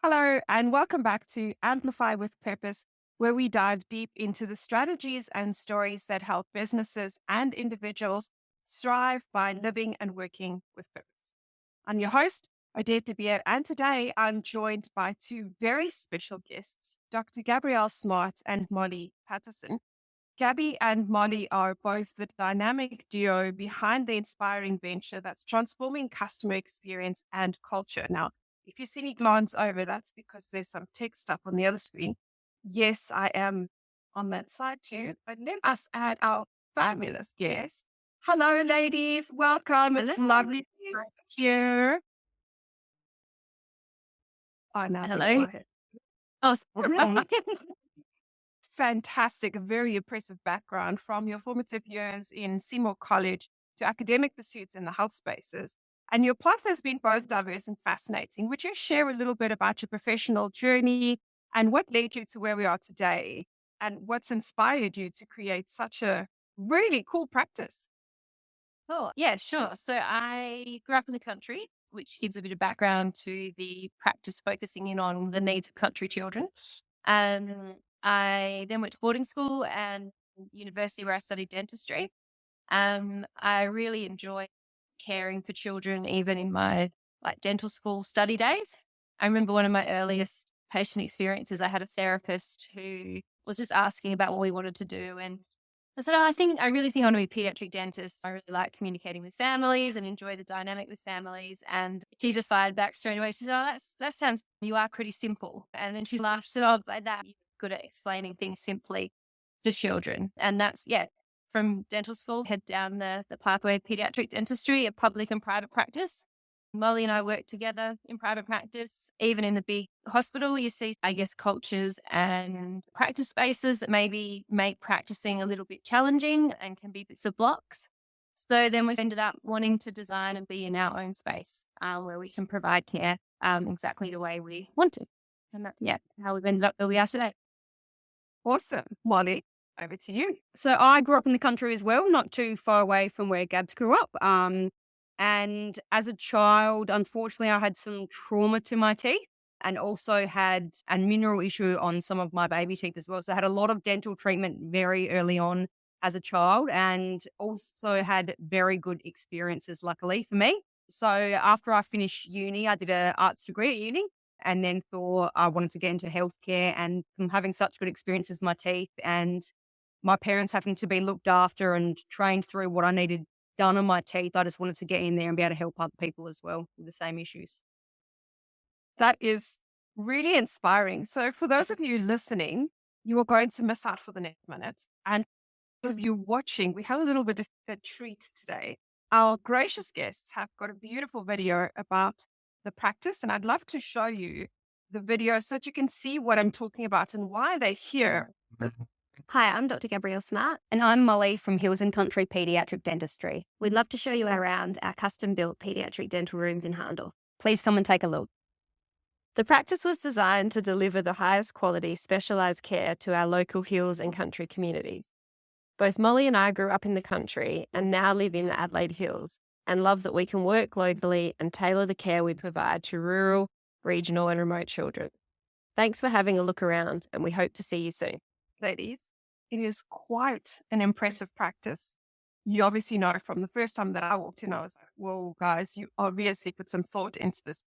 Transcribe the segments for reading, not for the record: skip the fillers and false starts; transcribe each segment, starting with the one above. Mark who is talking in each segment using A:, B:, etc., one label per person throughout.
A: Hello, and welcome back to Amplify with Purpose, where we dive deep into the strategies and stories that help businesses and individuals thrive by living and working with purpose. I'm your host, Odette de Beer, and today I'm joined by two very special guests, Dr. Gabrielle Smart and Mollie Patterson. Gabby and Molly are both the dynamic duo behind the inspiring venture that's transforming customer experience and culture. Now, if you see me glance over, that's because there's some tech stuff on the other screen. Yes, I am on that side too. But let us add our fabulous guest. Hello, ladies. Welcome. It's
B: Hello.
A: lovely to be here. Oh, now they go
B: Hello.
A: ahead.
B: Oh, sorry.
A: Fantastic, a very impressive background from your formative years in Seymour College to academic pursuits in the health spaces. And your path has been both diverse and fascinating. Would you share a little bit about your professional journey and what led you to where we are today? And what's inspired you to create such a really cool practice?
B: Cool. Yeah, sure. So I grew up in the country, which gives a bit of background to the practice focusing in on the needs of country children. I then went to boarding school and university where I studied dentistry. I really enjoy caring for children, even in my dental school study days. I remember one of my earliest patient experiences. I had a therapist who was just asking about what we wanted to do, and I said, "Oh, I really think I want to be a pediatric dentist. I really like communicating with families and enjoy the dynamic with families." And she just fired back straight away. She said, "Oh, that sounds, you are pretty simple." And then she laughed. She said, "Oh, by that, you're good at explaining things simply to children." And that's, yeah, from dental school, head down the pathway of pediatric dentistry, a public and private practice. Molly and I work together in private practice. Even in the big hospital, you see, I guess, cultures and practice spaces that maybe make practicing a little bit challenging and can be bits of blocks. So then we ended up wanting to design and be in our own space where we can provide care exactly the way we want to. And that's, yeah, how we've ended up where we are today.
A: Awesome. Molly, over to you.
C: So I grew up in the country as well, not too far away from where Gabs grew up. And as a child, unfortunately, I had some trauma to my teeth and also had a mineral issue on some of my baby teeth as well. So I had a lot of dental treatment very early on as a child and also had very good experiences, luckily for me. So after I finished uni, I did an arts degree at uni and then thought I wanted to get into healthcare, and from having such good experiences with my teeth and my parents having to be looked after and trained through what I needed done on my teeth, I just wanted to get in there and be able to help other people as well with the same issues.
A: That is really inspiring. So, for those of you listening, you are going to miss out for the next minute. And those of you watching, we have a little bit of a treat today. Our gracious guests have got a beautiful video about the practice, and I'd love to show you the video so that you can see what I'm talking about and why they're here.
D: Hi, I'm Dr. Gabrielle Smart.
C: And I'm Molly from Hills and Country Pediatric Dentistry.
D: We'd love to show you around our custom-built pediatric dental rooms in Hahndorf.
C: Please come and take a look.
D: The practice was designed to deliver the highest quality specialised care to our local hills and country communities. Both Molly and I grew up in the country and now live in the Adelaide Hills, and love that we can work locally and tailor the care we provide to rural, regional and remote children. Thanks for having a look around, and we hope to see you soon.
A: Ladies, it is quite an impressive practice. You obviously know from the first time that I walked in, I was like, whoa, guys, you obviously put some thought into this.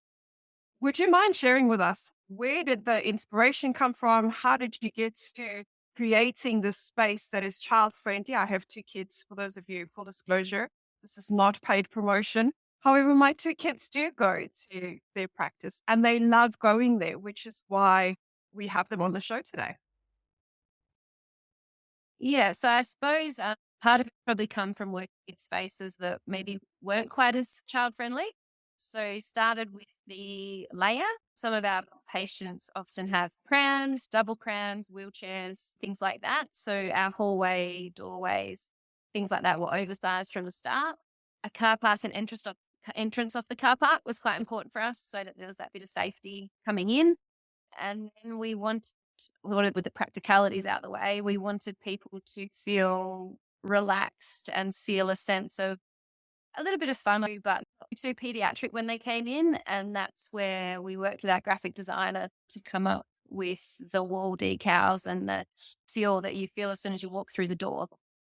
A: Would you mind sharing with us, where did the inspiration come from? How did you get to creating this space that is child friendly? I have two kids, for those of you, full disclosure. This is not paid promotion. However, my two kids do go to their practice and they love going there, which is why we have them on the show today.
B: Yeah, so I suppose part of it probably come from working in spaces that maybe weren't quite as child friendly. So started with the layout. Some of our patients often have prams, double prams, wheelchairs, things like that. So our hallway, doorways, things like that were oversized from the start. A car park and entrance off the car park was quite important for us so that there was that bit of safety coming in. And then we wanted, with the practicalities out the way, we wanted people to feel relaxed and feel a sense of a little bit of fun, but to Pediatric when they came in, and that's where we worked with our graphic designer to come up with the wall decals and the feel that you feel as soon as you walk through the door.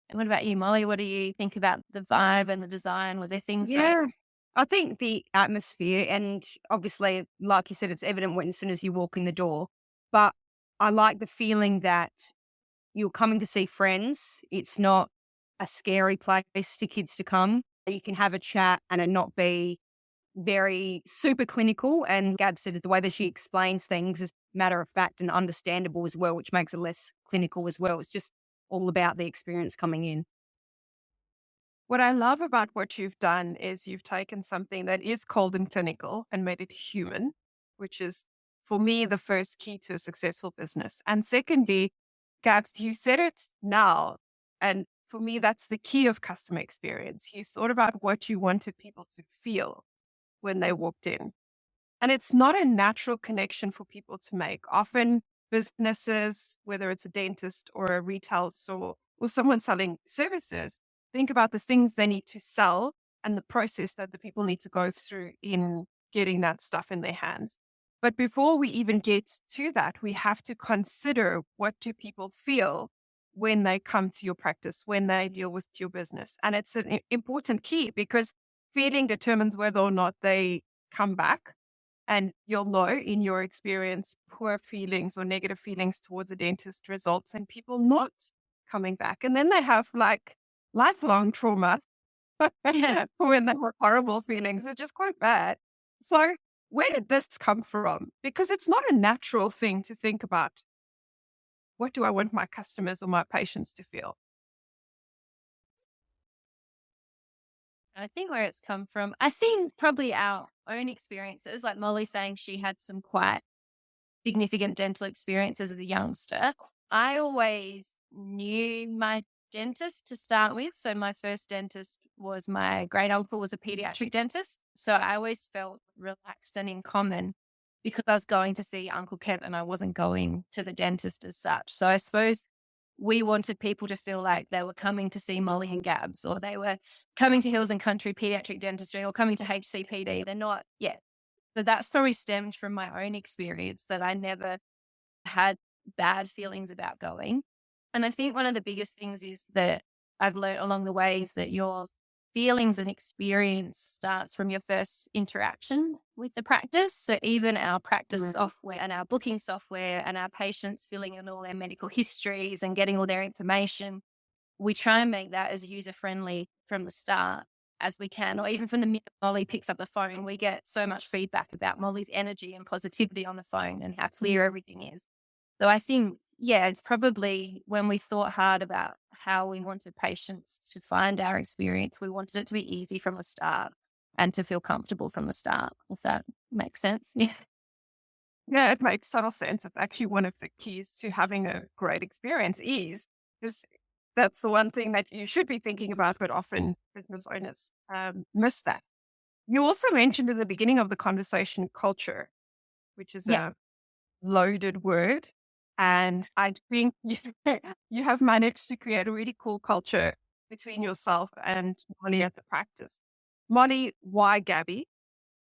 B: And what about you, Molly? What do you think about the vibe and the design? Were there things
C: Yeah. I think the atmosphere, and obviously, like you said, it's evident when as soon as you walk in the door. But I like the feeling that you're coming to see friends. It's not a scary place for kids to come. You can have a chat and it not be very super clinical. And Gab said the way that she explains things is matter of fact and understandable as well, which makes it less clinical as well. It's just all about the experience coming in.
A: What I love about what you've done is you've taken something that is cold and clinical and made it human, which is, for me, the first key to a successful business. And secondly, Gabs, you said it now. And for me, that's the key of customer experience. You thought about what you wanted people to feel when they walked in. And it's not a natural connection for people to make. Often businesses, whether it's a dentist or a retail store or someone selling services, think about the things they need to sell and the process that the people need to go through in getting that stuff in their hands. But before we even get to that, we have to consider, what do people feel when they come to your practice, when they deal with your business? And it's an important key, because feeling determines whether or not they come back. And you'll know in your experience, poor feelings or negative feelings towards a dentist results in people not coming back. And then they have like lifelong trauma
B: Yeah.
A: when they have horrible feelings, which is quite bad. So where did this come from? Because it's not a natural thing to think about. What do I want my customers or my patients to feel?
B: I think where it's come from, I think probably our own experiences, like Molly saying she had some quite significant dental experiences as a youngster. I always knew my dentist to start with. So my first dentist was my great uncle, was a pediatric dentist. So I always felt relaxed and in common because I was going to see Uncle Kev and I wasn't going to the dentist as such. So I suppose we wanted people to feel like they were coming to see Molly and Gabs, or they were coming to Hills and Country Pediatric Dentistry, or coming to HCPD. They're not yet. So that's probably stemmed from my own experience, that I never had bad feelings about going. And I think one of the biggest things is that I've learned along the way is that your feelings and experience starts from your first interaction with the practice. So even our practice software and our booking software and our patients filling in all their medical histories and getting all their information, we try and make that as user-friendly from the start as we can. Or even from the minute Molly picks up the phone, we get so much feedback about Molly's energy and positivity on the phone and how clear everything is. So I think, yeah, it's probably when we thought hard about how we wanted patients to find our experience, we wanted it to be easy from the start and to feel comfortable from the start, if that makes sense. Yeah.
A: Yeah, it makes total sense. It's actually one of the keys to having a great experience, is because that's the one thing that you should be thinking about, but often business owners miss that. You also mentioned in the beginning of the conversation culture, which is
B: Yeah.
A: a loaded word. And I think you have managed to create a really cool culture between yourself and Molly at the practice. Molly, why Gabby?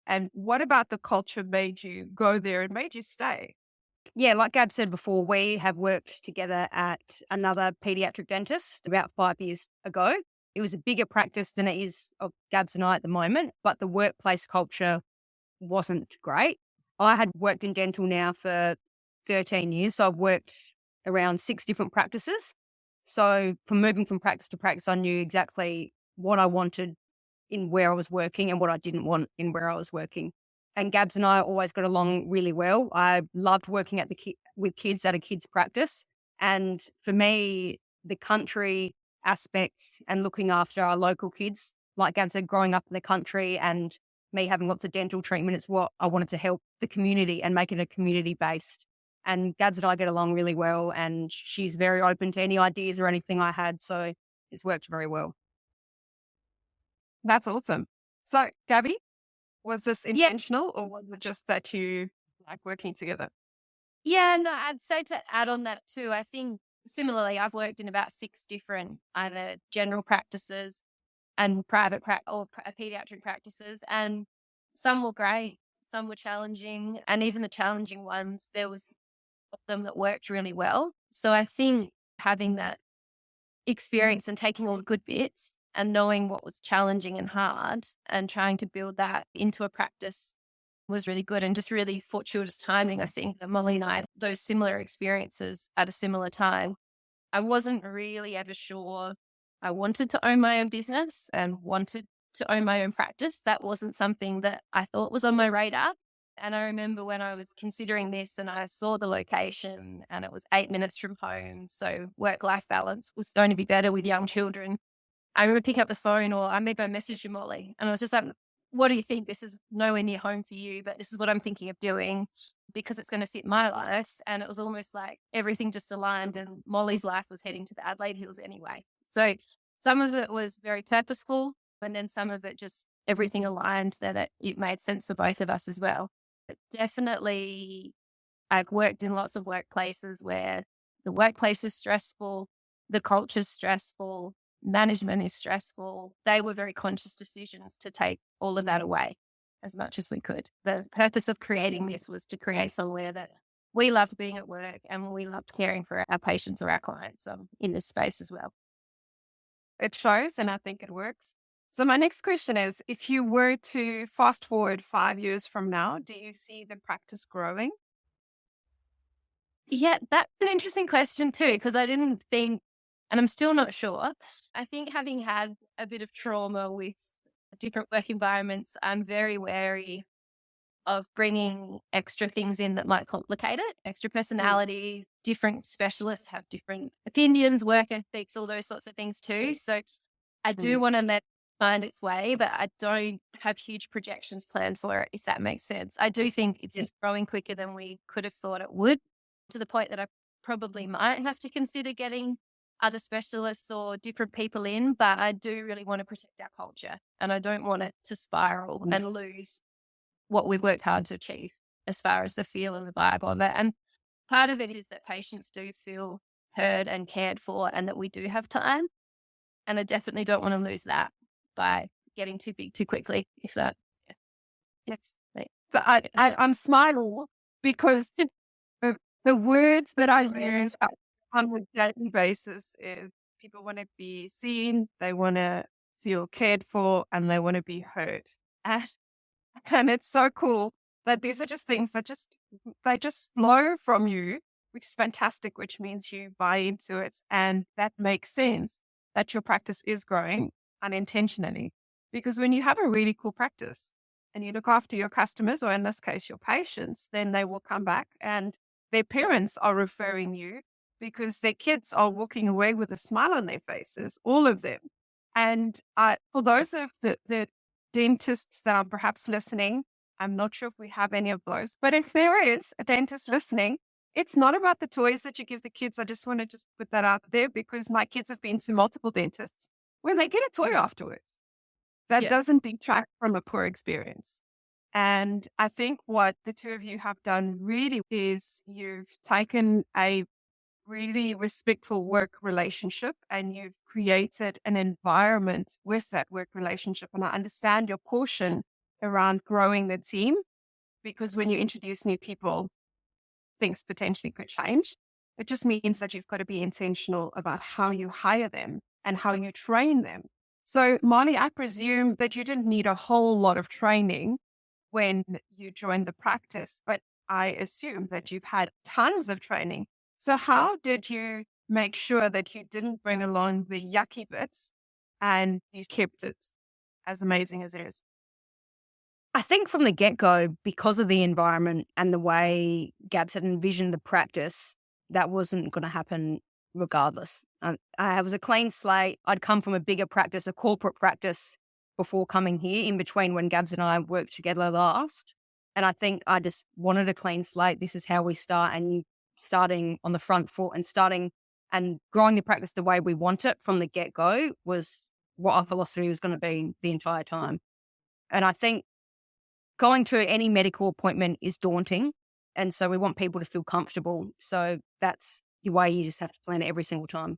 A: And what about the culture made you go there and made you stay?
C: Yeah, like Gab said before, we have worked together at another pediatric dentist about 5 years ago. It was a bigger practice than it is of Gabs and I at the moment, but the workplace culture wasn't great. I had worked in dental now for 13 years, so I've worked around 6 different practices. So from moving from practice to practice, I knew exactly what I wanted in where I was working and what I didn't want in where I was working. And Gabs and I always got along really well. I loved working at with kids at a kids practice. And for me, the country aspect and looking after our local kids, like Gab said, growing up in the country and me having lots of dental treatment, it's what I wanted to help the community and make it a community based. And Gabs and I get along really well, and she's very open to any ideas or anything I had. So it's worked very well.
A: That's awesome. So, Gabby, was this
B: Yeah.
A: intentional, or was it just that you like working together?
B: Yeah, no, I'd say to add on that too, I think similarly, I've worked in about 6 different either general practices and pediatric practices. And some were great, some were challenging, and even the challenging ones, there was of them that worked really well. So I think having that experience and taking all the good bits and knowing what was challenging and hard and trying to build that into a practice was really good, and just really fortuitous timing. I think that Molly and I had those similar experiences at a similar time. I wasn't really ever sure I wanted to own my own business and wanted to own my own practice. That wasn't something that I thought was on my radar. And I remember when I was considering this and I saw the location and it was 8 minutes from home, so work-life balance was going to be better with young children. I remember picking up the phone, or I maybe I messaged you, Molly, and I was just like, what do you think? This is nowhere near home for you, but this is what I'm thinking of doing because it's going to fit my life. And it was almost like everything just aligned, and Molly's life was heading to the Adelaide Hills anyway. So some of it was very purposeful, and then some of it just everything aligned that it made sense for both of us as well. But definitely, I've worked in lots of workplaces where the workplace is stressful, the culture's stressful, management is stressful. They were very conscious decisions to take all of that away as much as we could. The purpose of creating this was to create somewhere that we loved being at work and we loved caring for our patients or our clients in this space as well.
A: It shows, and I think it works. So my next question is, if you were to fast forward 5 years from now, do you see the practice growing?
B: Yeah, that's an interesting question too, because I didn't think, and I'm still not sure. I think having had a bit of trauma with different work environments, I'm very wary of bringing extra things in that might complicate it, extra personalities. Different specialists have different opinions, work ethics, all those sorts of things too. So I do want to let it find its way, but I don't have huge projections planned for it, if that makes sense. I do think it's just growing quicker than we could have thought it would, to the point that I probably might have to consider getting other specialists or different people in, but I do really want to protect our culture, and I don't want it to spiral and lose what we've worked hard to achieve as far as the feel and the vibe of it. And part of it is that patients do feel heard and cared for, and that we do have time. And I definitely don't want to lose that by getting too big too quickly. If that,
A: Yes. So I'm smiling because the words that I use on a daily basis is people want to be seen, they want to feel cared for, and they want to be heard. And it's so cool that these are just things that they just flow from you, which is fantastic, which means you buy into it. And that makes sense that your practice is growing unintentionally. Because when you have a really cool practice and you look after your customers, or in this case, your patients, then they will come back and their parents are referring you because their kids are walking away with a smile on their faces, all of them. And for those of the dentists that are perhaps listening, I'm not sure if we have any of those, but if there is a dentist listening, it's not about the toys that you give the kids. I just want to put that out there, because my kids have been to multiple dentists when they get a toy afterwards. That doesn't detract from a poor experience. And I think what the two of you have done really is you've taken a really respectful work relationship and you've created an environment with that work relationship. And I understand your caution around growing the team, because when you introduce new people, things potentially could change. It just means that you've got to be intentional about how you hire them and how you train them. So, Molly, I presume that you didn't need a whole lot of training when you joined the practice, but I assume that you've had tons of training. So how did you make sure that you didn't bring along the yucky bits and you kept it as amazing as it is?
C: I think from the get-go, because of the environment and the way Gabs had envisioned the practice, that wasn't going to happen regardless. I was a clean slate. I'd come from a bigger practice, a corporate practice, before coming here, in between when Gabs and I worked together last. And I think I just wanted a clean slate. This is how we start, and starting on the front foot and starting and growing the practice the way we want it from the get-go was what our philosophy was going to be the entire time. And I think going to any medical appointment is daunting. And so we want people to feel comfortable. So that's the way you just have to plan it every single time.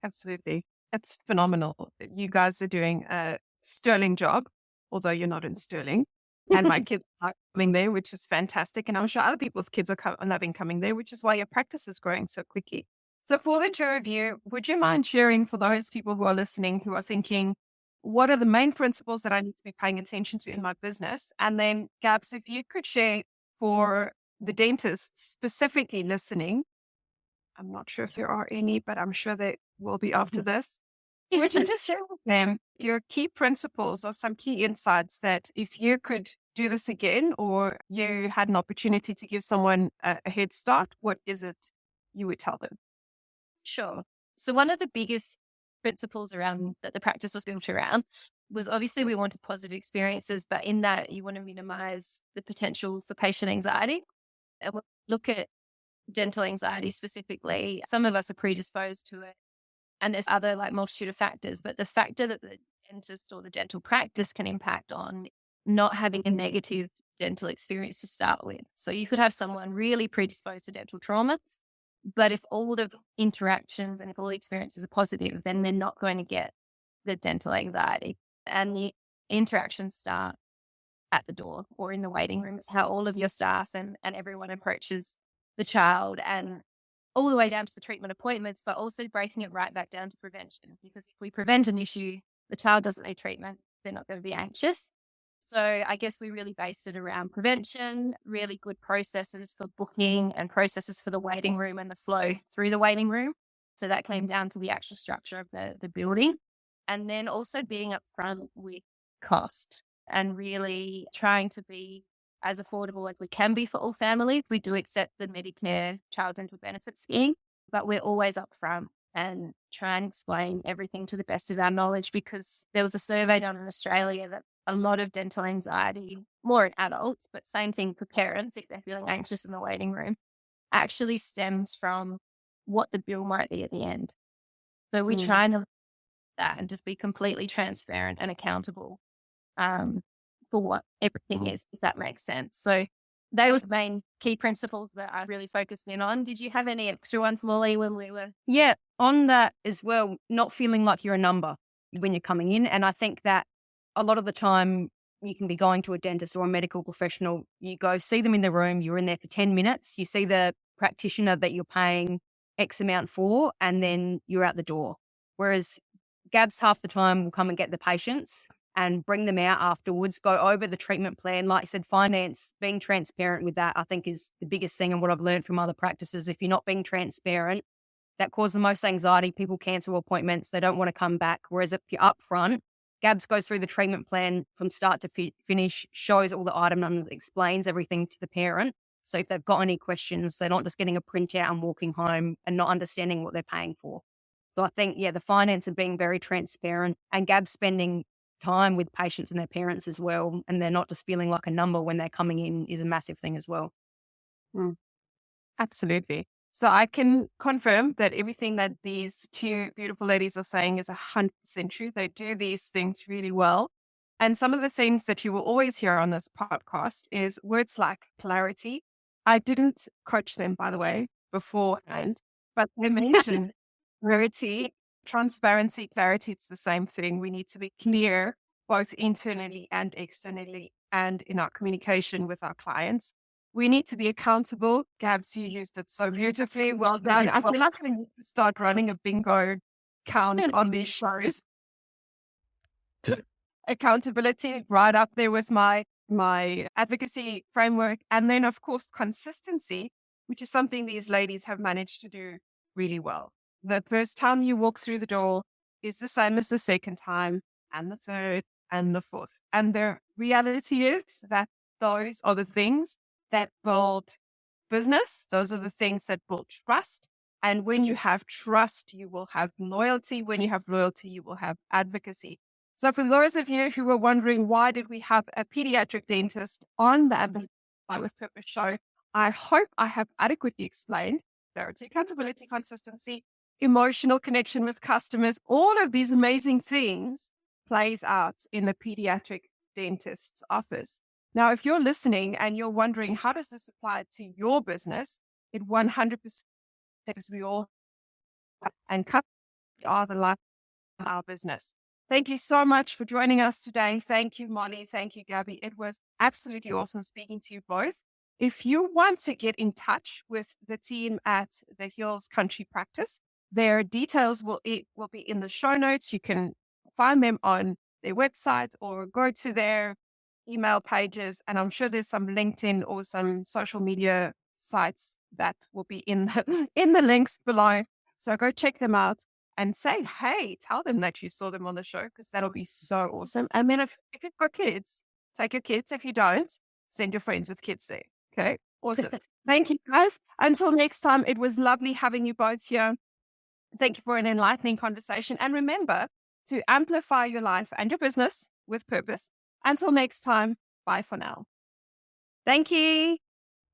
A: Absolutely. It's phenomenal. You guys are doing a sterling job, although you're not in Sterling. And my kids are coming there, which is fantastic. And I'm sure other people's kids are loving coming there, which is why your practice is growing so quickly. So for the two of you, would you mind sharing for those people who are listening, who are thinking, what are the main principles that I need to be paying attention to in my business? And then Gabs, if you could share for the dentists specifically listening, I'm not sure if there are any, but I'm sure they will be after this. Would you just share with them your key principles or some key insights that if you could do this again, or you had an opportunity to give someone a head start, what is it you would tell them?
B: Sure. So one of the biggest principles around that the practice was built around was obviously we wanted positive experiences, but in that you want to minimize the potential for patient anxiety. And we'll look at dental anxiety specifically. Some of us are predisposed to it, and there's other like multitude of factors, but the factor that the dentist or the dental practice can impact on not having a negative dental experience to start with. So you could have someone really predisposed to dental trauma, but if all the interactions and if all the experiences are positive, then they're not going to get the dental anxiety. And the interactions start at the door or in the waiting room. It's how all of your staff and everyone approaches the child, and all the way down to the treatment appointments, but also breaking it right back down to prevention. Because if we prevent an issue, the child doesn't need treatment, they're not going to be anxious. So I guess we really based it around prevention, really good processes for booking and processes for the waiting room and the flow through the waiting room. So that came down to the actual structure of the building. And then also being upfront with cost and really trying to be as affordable as we can be for all families. We do accept the Medicare Child Dental Benefit Scheme, but we're always upfront and try and explain everything to the best of our knowledge, because there was a survey done in Australia that a lot of dental anxiety, more in adults, but same thing for parents if they're feeling anxious in the waiting room, actually stems from what the bill might be at the end. So we try and that and just be completely transparent and accountable for what everything is, if that makes sense. So they were the main key principles that I really focused in on. Did you have any extra ones, Molly, when we were?
C: Yeah, on that as well, not feeling like you're a number when you're coming in. And I think that a lot of the time you can be going to a dentist or a medical professional, you go see them in the room, you're in there for 10 minutes, you see the practitioner that you're paying X amount for, and then you're out the door. Whereas Gabs half the time will come and get the patients and bring them out afterwards, go over the treatment plan. Like I said, finance, being transparent with that, I think is the biggest thing. And what I've learned from other practices, if you're not being transparent, that causes the most anxiety. People cancel appointments. They don't want to come back. Whereas if you're upfront, Gabs goes through the treatment plan from start to finish, shows all the item numbers, explains everything to the parent. So if they've got any questions, they're not just getting a printout and walking home and not understanding what they're paying for. So I think, the finance of being very transparent, and Gabs spending time with patients and their parents as well, and they're not just feeling like a number when they're coming in, is a massive thing as well.
A: Absolutely. So I can confirm that everything that these two beautiful ladies are saying is 100% true. They do these things really well. And some of the things that you will always hear on this podcast is words like clarity. I didn't coach them, by the way, beforehand, but they mentioned clarity, transparency, clarity. It's the same thing. We need to be clear both internally and externally and in our communication with our clients. We need to be accountable. Gabs, you used it so beautifully. Well done. I feel like I need to start running a bingo count on these shows. Accountability right up there with my advocacy framework. And then, of course, consistency, which is something these ladies have managed to do really well. The first time you walk through the door is the same as the second time and the third and the fourth. And the reality is that those are the things that build business. Those are the things that build trust. And when you have trust, you will have loyalty. When you have loyalty, you will have advocacy. So for those of you who were wondering, why did we have a pediatric dentist on the Amplify with Purpose show, I hope I have adequately explained clarity, accountability, consistency, emotional connection with customers. All of these amazing things plays out in the pediatric dentist's office. Now, if you're listening and you're wondering, how does this apply to your business? It 100%, because we all and customers are the life our business. Thank you so much for joining us today. Thank you, Molly. Thank you, Gabby. It was absolutely awesome speaking to you both. If you want to get in touch with the team at the Heels Country Practice, their details will be in the show notes. You can find them on their website or go to their email pages. And I'm sure there's some LinkedIn or some social media sites that will be in the links below. So go check them out and say, hey, tell them that you saw them on the show, because that'll be so awesome. And then if you've got kids, take your kids. If you don't, send your friends with kids there. Okay, awesome. Thank you, guys. Until next time, it was lovely having you both here. Thank you for an enlightening conversation. And remember to amplify your life and your business with purpose. Until next time, bye for now.
C: Thank you.